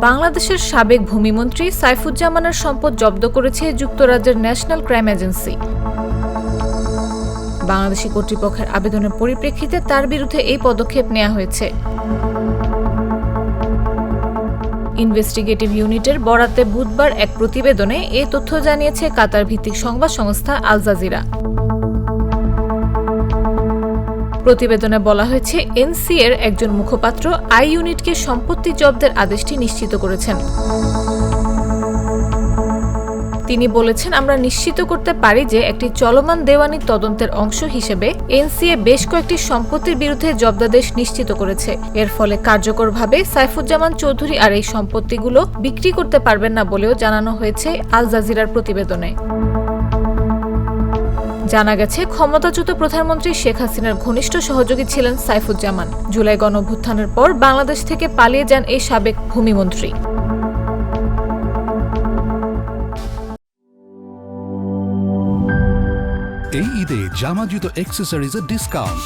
বাংলাদেশের সাবেক ভূমিমন্ত্রী সাইফুজ্জামানের সম্পদ জব্দ করেছে যুক্তরাজ্যের ন্যাশনাল ক্রাইম এজেন্সি। বাংলাদেশি কর্তৃপক্ষের আবেদনের পরিপ্রেক্ষিতে তার বিরুদ্ধে এই পদক্ষেপ নেওয়া হয়েছে। ইনভেস্টিগেটিভ ইউনিটের বরাতে বুধবার এক প্রতিবেদনে এ তথ্য জানিয়েছে কাতার ভিত্তিক সংবাদ সংস্থা আল জাজিরা। প্রতিবেদনে বলা হয়েছে, এনসিএর একজন মুখপাত্র আই ইউনিটকে সম্পত্তি জব্দের আদেশটি নিশ্চিত করেছেন। তিনি বলেছেন, আমরা নিশ্চিত করতে পারি যে একটি চলমান দেওয়ানি তদন্তের অংশ হিসেবে এনসিএ বেশ কয়েকটি সম্পত্তির বিরুদ্ধে জব্দাদেশ নিশ্চিত করেছে। এর ফলে কার্যকরভাবে সাইফুজ্জামান চৌধুরী আর এই সম্পত্তিগুলো বিক্রি করতে পারবেন না বলেও জানানো হয়েছে আল জাজিরার প্রতিবেদনে। জানা গেছে, ক্ষমতাচ্যুত প্রধানমন্ত্রী শেখ হাসিনার ঘনিষ্ঠ সহযোগী ছিলেন সাইফুজ্জামান। জুলাই গণঅভ্যুত্থানের পর বাংলাদেশ থেকে পালিয়ে যান এই সাবেক ভূমিমন্ত্রী। এই ঈদে জামা জুতো অ্যাক্সেসরিজের ডিসকাউন্ট।